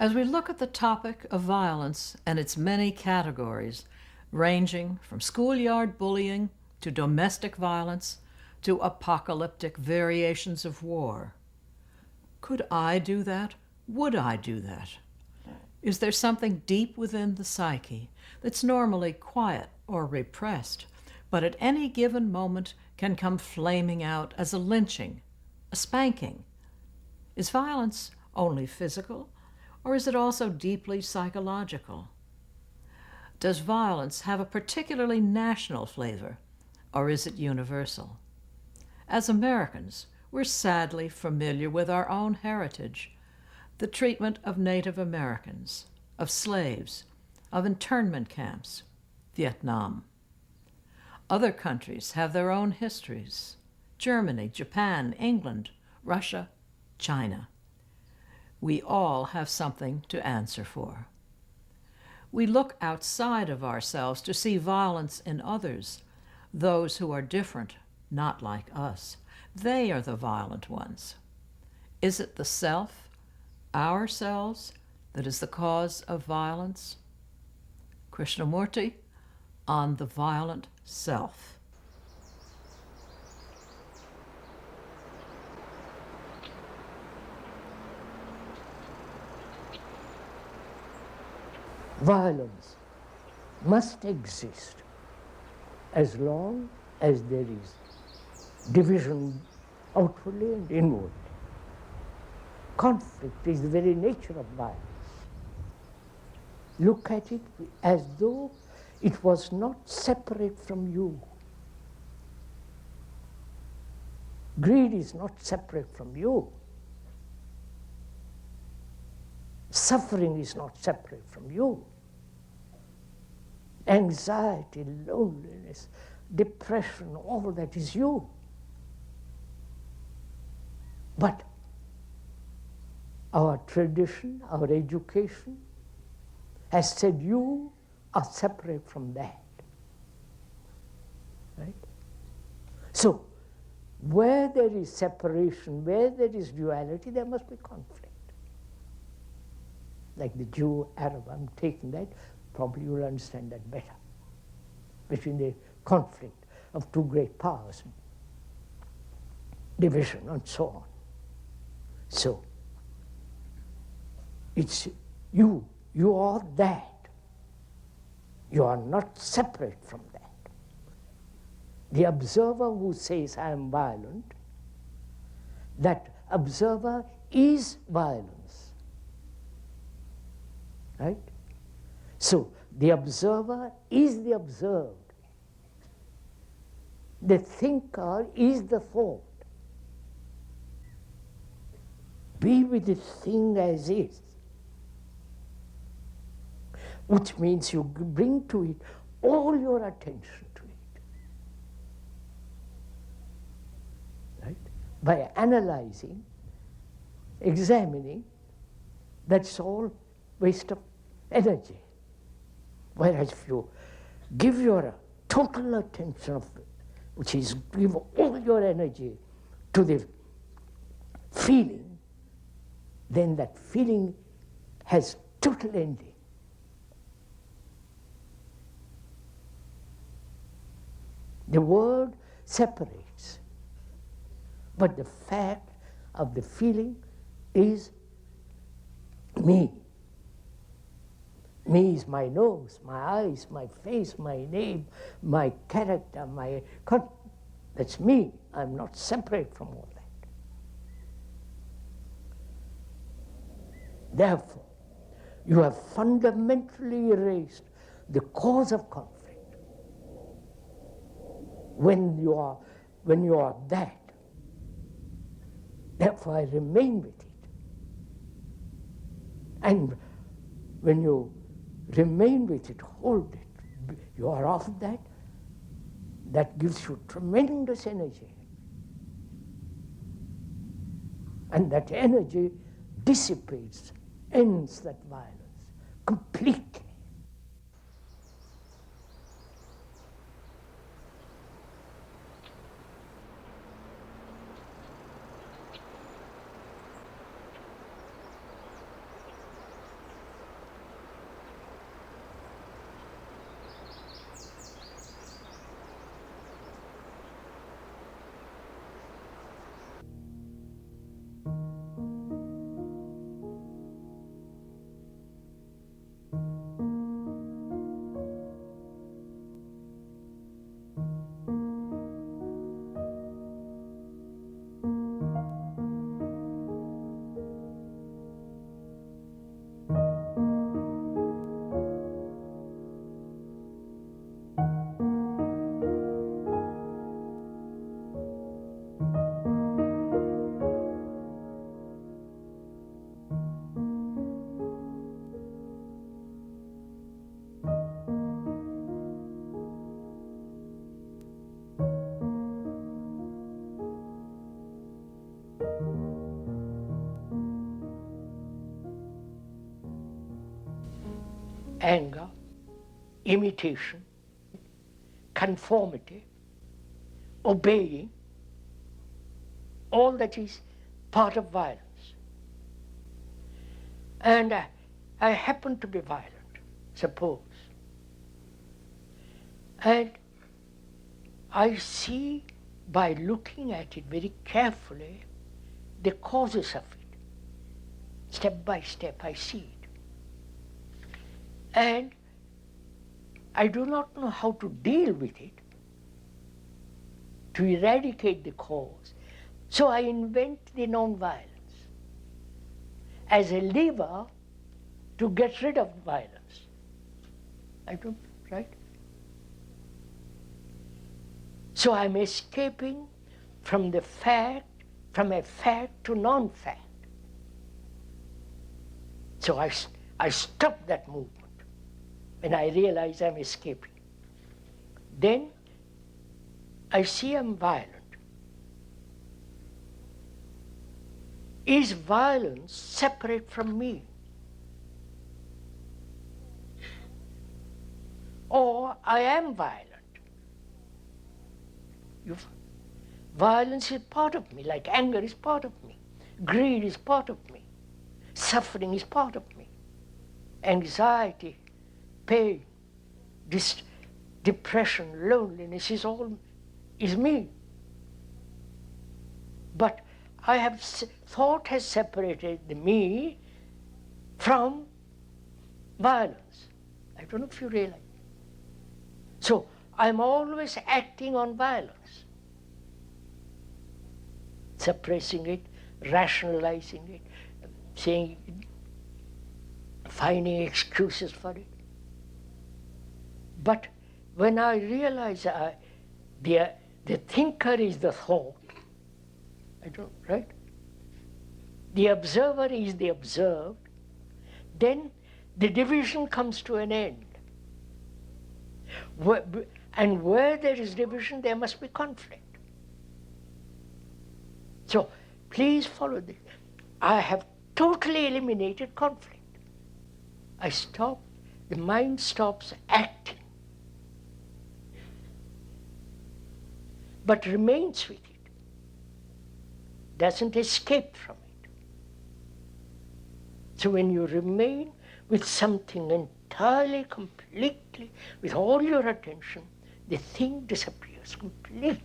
As we look at the topic of violence and its many categories, ranging from schoolyard bullying to domestic violence to apocalyptic variations of war, could I do that? Would I do that? Is there something deep within the psyche that's normally quiet or repressed, but at any given moment can come flaming out as a lynching, a spanking? Is violence only physical, or is it also deeply psychological? Does violence have a particularly national flavor, or is it universal? As Americans, we're sadly familiar with our own heritage, the treatment of Native Americans, of slaves, of internment camps, Vietnam. Other countries have their own histories: Germany, Japan, England, Russia, China. We all have something to answer for. We look outside of ourselves to see violence in others, those who are different, not like us. They are the violent ones. Is it the self, ourselves, that is the cause of violence? Krishnamurti on the violent self. Violence must exist as long as there is division outwardly and inwardly. Conflict is the very nature of violence. Look at it as though it was not separate from you. Greed is not separate from you. Suffering is not separate from you. Anxiety, loneliness, depression, all that is you. But our tradition, our education has said you are separate from that. Right? So, where there is separation, where there is duality, there must be conflict. Like the Jew, Arab, I'm taking that, probably you'll understand that better, between the conflict of two great powers, division and so on. So, it's you are that. You are not separate from that. The observer who says, I am violent, that observer is violence. Right? So, the observer is the observed. The thinker is the thought. Be with the thing as is, which means you bring to it all your attention to it. Right? By analyzing, examining, that's all waste of energy. Whereas if you give your total attention, which is give all your energy to the feeling, then that feeling has total ending. The word separates, but the fact of the feeling is me. Me is my nose, my eyes, my face, my name, my character, that's me. I'm not separate from all that. Therefore, you have fundamentally erased the cause of conflict. When you are that, therefore I remain with it. And when you remain with it, hold it, you are off that, that gives you tremendous energy. And that energy dissipates, ends that violence completely. anger, imitation, conformity, obeying, all that is part of violence. And I happen to be violent, suppose. And I see, by looking at it very carefully, the causes of it. Step by step, I see it. And I do not know how to deal with it, to eradicate the cause. So I invent the non-violence as a lever to get rid of violence. I don't, right? So I'm escaping from the fact, from a fact to non-fact. So I stop that movement when I realize I'm escaping. Then I see I'm violent. Is violence separate from me? Or I am violent? Violence is part of me, like anger is part of me. Greed is part of me. Suffering is part of me. Anxiety, pain, depression, loneliness is me. But thought has separated the me from violence. I don't know if you realize. So I'm always acting on violence, suppressing it, rationalizing it, saying, finding excuses for it. But when I realize the thinker is the thought, right? The observer is the observed, then the division comes to an end. And where there is division, there must be conflict. So please follow this. I have totally eliminated conflict. The mind stops acting, but remains with it, doesn't escape from it. So when you remain with something entirely, completely, with all your attention, the thing disappears completely.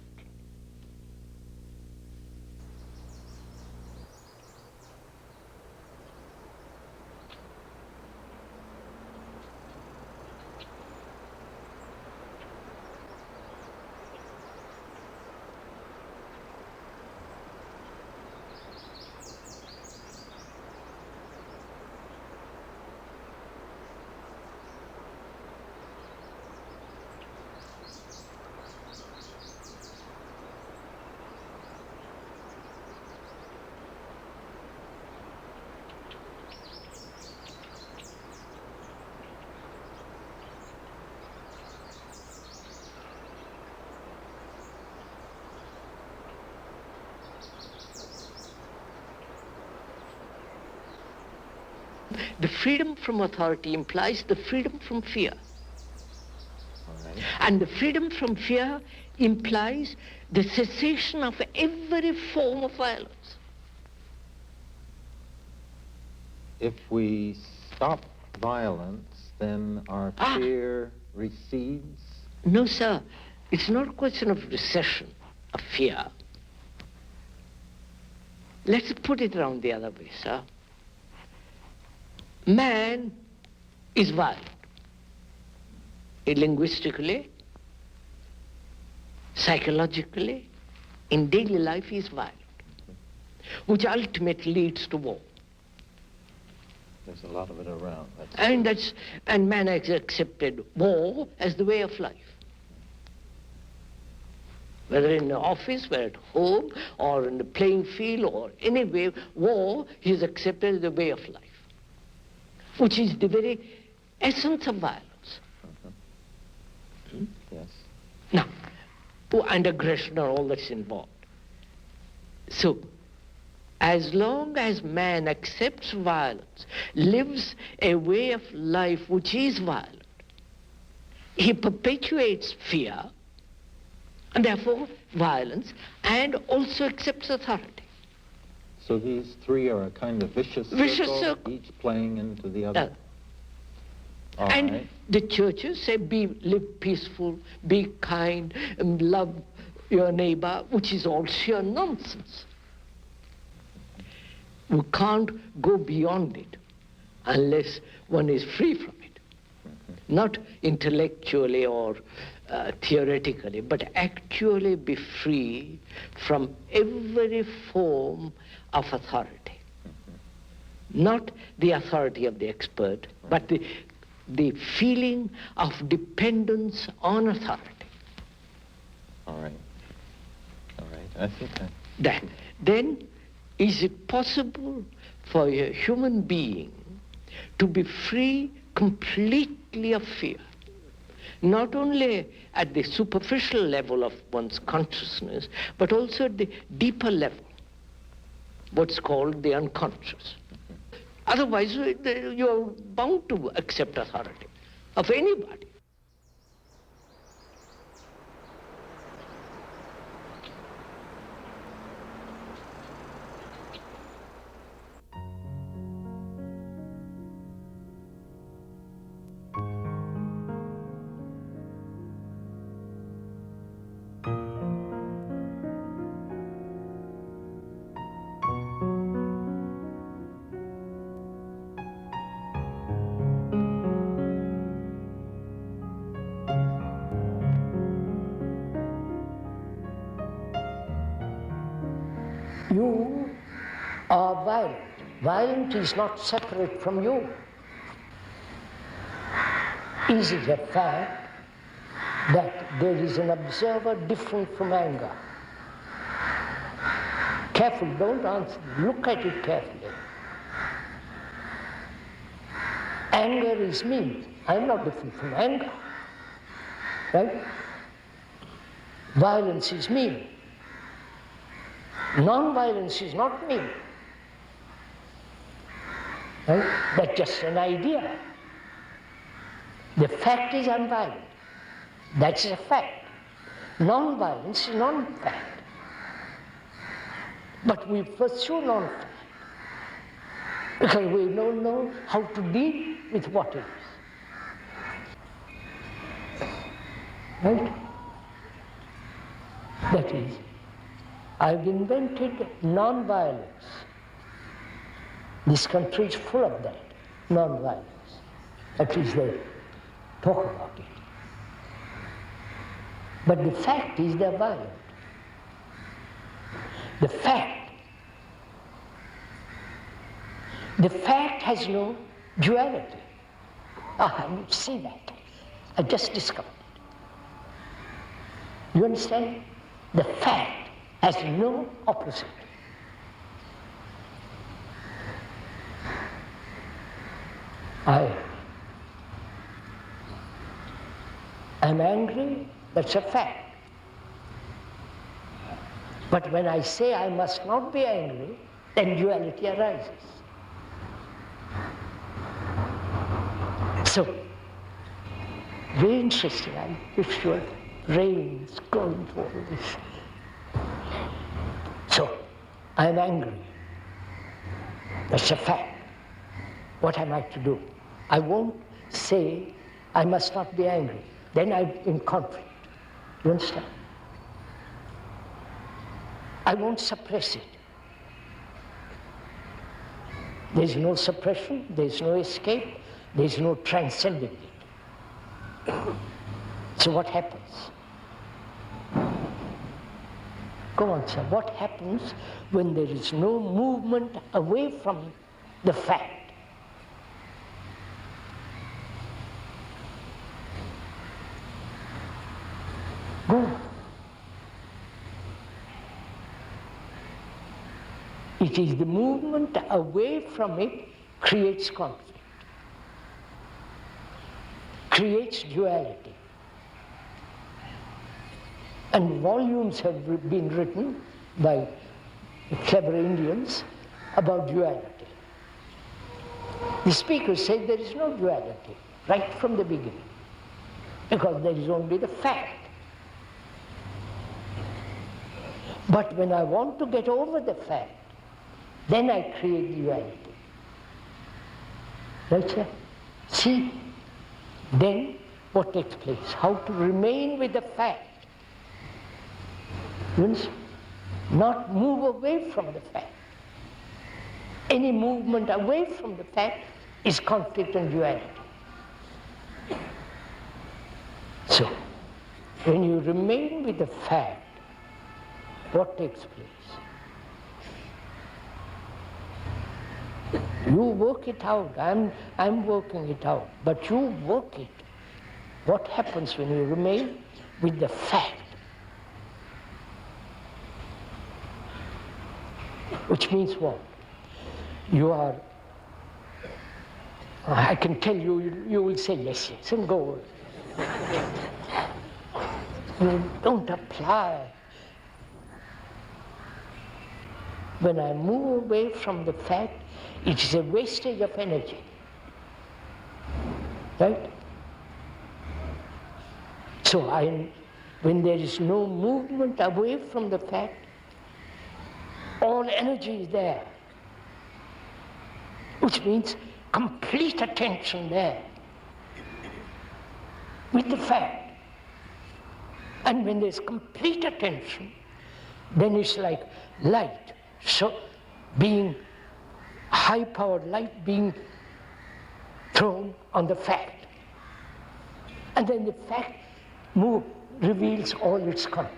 The freedom from authority implies the freedom from fear. Right. And the freedom from fear implies the cessation of every form of violence. If we stop violence, then our fear recedes? No, sir. It's not a question of recession, of fear. Let's put it around the other way, sir. Man is violent. Linguistically, psychologically, in daily life he is violent, which ultimately leads to war. There's a lot of it around. And man has accepted war as the way of life. Whether in the office, whether at home, or in the playing field, or anywhere, war he has accepted as the way of life, which is the very essence of violence. Yes. Now, and aggression and all that's involved. So, as long as man accepts violence, lives a way of life which is violent, he perpetuates fear, and therefore violence, and also accepts authority. So these three are a kind of vicious circle, each playing into the other. All and right. the churches say, live peaceful, be kind, and love your neighbor, which is all sheer nonsense. We can't go beyond it unless one is free from it. Not intellectually or theoretically, but actually be free from every form of authority. Not the authority of the expert, but the feeling of dependence on authority. All right. All right. I think that. Then, is it possible for a human being to be free completely of fear? Not only at the superficial level of one's consciousness, but also at the deeper level, what's called the unconscious. Otherwise, you're bound to accept authority of anybody. You are violent. Violent is not separate from you. Is it a fact that there is an observer different from anger? Careful, don't answer. Look at it carefully. Anger is me. I'm not different from anger. Right? Violence is me. Non-violence is not me. Right? That's just an idea. The fact is I'm violent. That's a fact. Non-violence is non-fact. But we pursue non-fact because we don't know how to deal with what is. Right? That is, I've invented non-violence. This country is full of that, non-violence. At least they talk about it. But the fact is they're violent. The fact has no duality. You see that. I just discovered it. You understand? The fact has no opposite. I am angry, that's a fact. But when I say I must not be angry, then duality arises. So, very interesting. I'm sure rain is going for all this. So, I'm angry. That's a fact. What am I to do? I won't say I must not be angry. Then I'm in conflict. You understand? I won't suppress it. There's no suppression, there's no escape, there's no transcending it. So what happens? Go on, sir. What happens when there is no movement away from the fact? Go. It is the movement away from it creates conflict, creates duality. And volumes have been written by clever Indians about duality. The speaker said there is no duality right from the beginning, because there is only the fact. But when I want to get over the fact, then I create duality. Right, sir? See, then what takes place? How to remain with the fact. Means not move away from the fact. Any movement away from the fact is conflict and duality. So, when you remain with the fact, what takes place? You work it out. I'm working it out. But you work it. What happens when you remain with the fact? Which means what? You are, I can tell you, you will say yes, yes, and go. You don't apply. When I move away from the fact, it is a wastage of energy. Right? So when there is no movement away from the fact, all energy is there. Which means complete attention there with the fact. And when there's complete attention, then it's like light, so being high-powered light being thrown on the fact. And then the fact reveals all its content.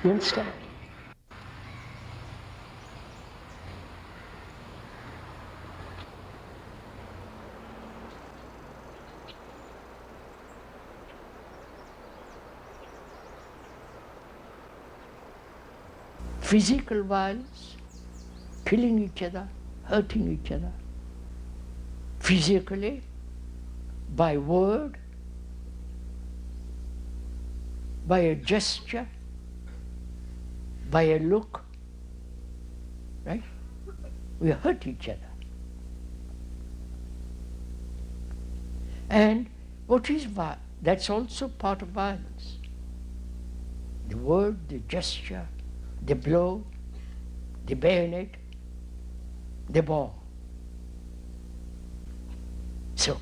You understand? Physical violence, killing each other, hurting each other, physically, by word, by a gesture, by a look, right? We hurt each other. And what is violence? That's also part of violence. The word, the gesture, the blow, the bayonet, the ball. So,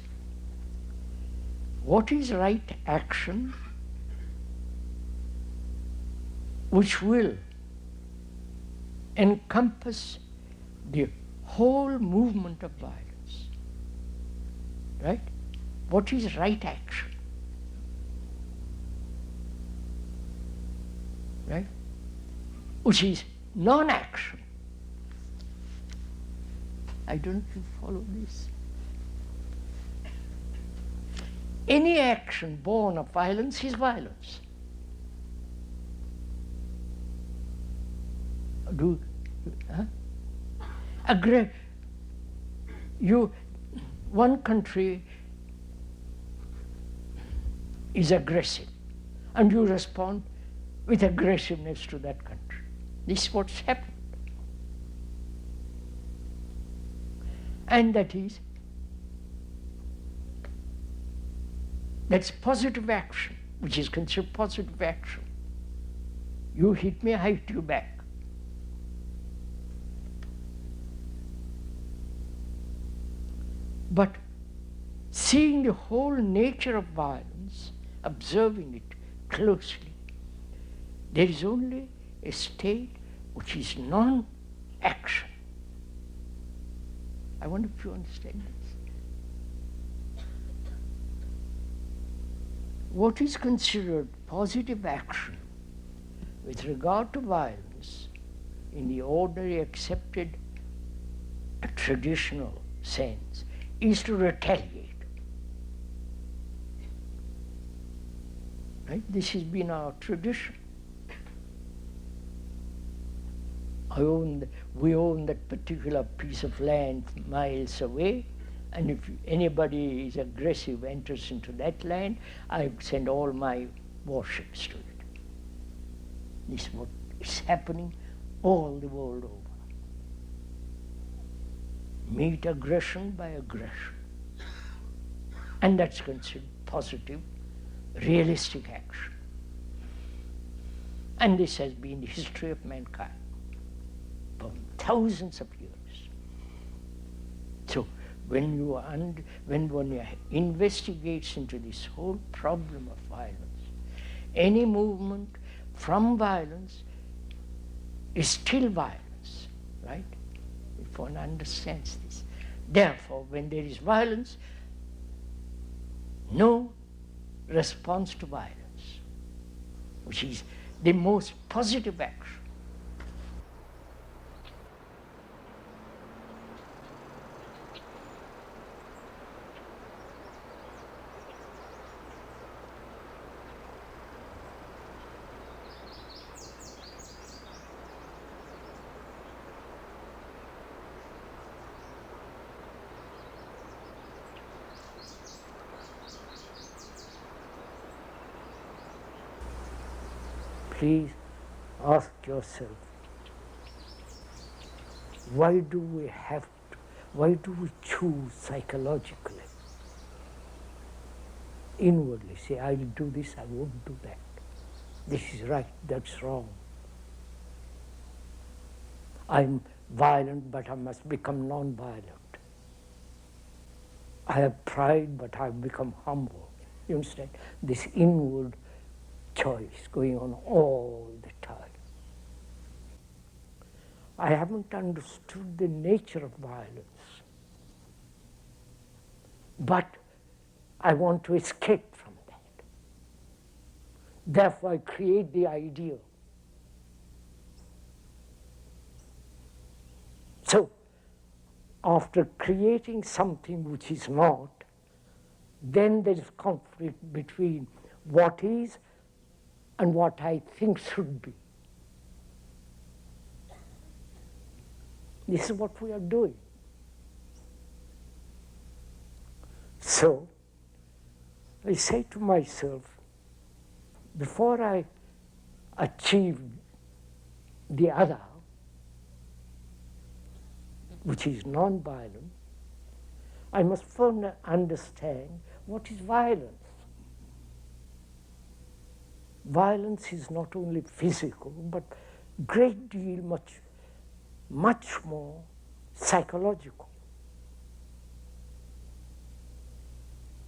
what is right action which will encompass the whole movement of violence? Right? What is right action? Right? Which is non-action. I don't know if you follow this. Any action born of violence is violence. One country is aggressive, and you respond with aggressiveness to that country. This is what's happened. And that's positive action, which is considered positive action. You hit me, I hit you back. But seeing the whole nature of violence, observing it closely, there is only a state which is non-action. I wonder if you understand this. What is considered positive action with regard to violence in the ordinary accepted traditional sense is to retaliate. Right? This has been our tradition. We own that particular piece of land miles away, and if anybody is aggressive, enters into that land, I send all my warships to it. This is what is happening all the world over. meet aggression by aggression. And that's considered positive, realistic action. And this has been the history of mankind for thousands of years. So when one investigates into this whole problem of violence, any movement from violence is still violence, right? If one understands this. Therefore, when there is violence, no response to violence, which is the most positive action. Please ask yourself, why do we choose psychologically, inwardly, say, I'll do this, I won't do that. This is right, that's wrong. I'm violent, but I must become non-violent. I have pride, but I've become humble. You understand? This inward choice going on all the time. I haven't understood the nature of violence, but I want to escape from that. Therefore, I create the ideal. So, after creating something which is not, then there is conflict between what is and what I think should be. This is what we are doing. So, I say to myself, before I achieve the other, which is non-violent, I must first understand what is violence. Violence is not only physical, but great deal, much more psychological.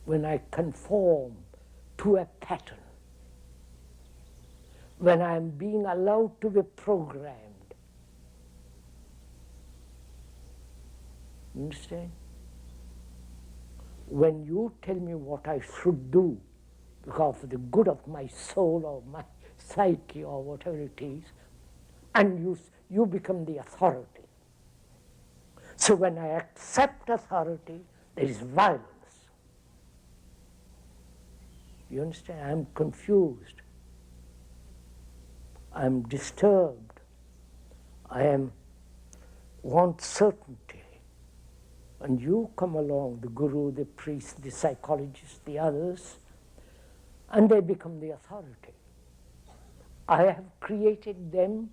When I conform to a pattern, when I am being allowed to be programmed. Understand? When you tell me what I should do, because for the good of my soul or my psyche or whatever it is, and you become the authority. So when I accept authority, there is violence. You understand? I'm confused. I'm disturbed. I want certainty. And you come along, the guru, the priest, the psychologist, the others, and they become the authority. I have created them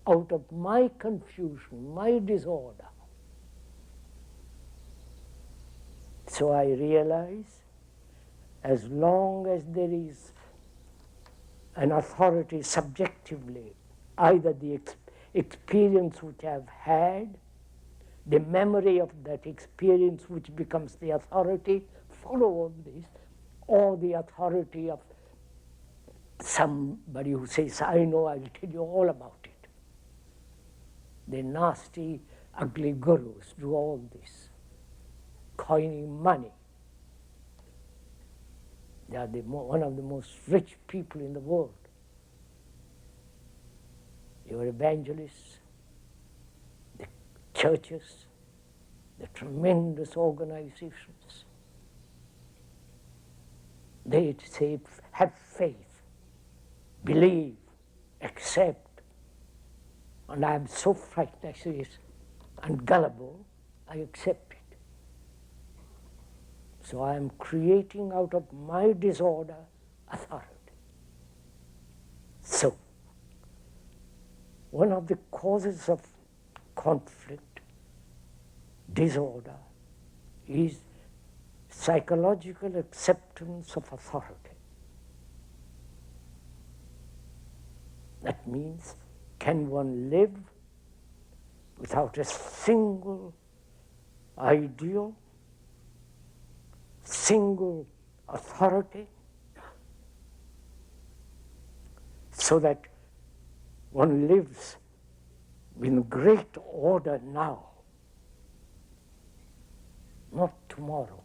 out of my confusion, my disorder. So I realize, as long as there is an authority subjectively, either the experience which I've had, the memory of that experience which becomes the authority, follow all this, or the authority of somebody who says, I know, I will tell you all about it. The nasty, ugly gurus do all this, coining money. They are one of the most rich people in the world. Your evangelists, the churches, the tremendous organizations. They say, have faith, believe, accept. And I am so frightened, I say, and gullible, I accept it. So I am creating out of my disorder authority. So, one of the causes of conflict disorder is psychological acceptance of authority. That means, can one live without a single ideal, single authority, so that one lives in great order now, not tomorrow?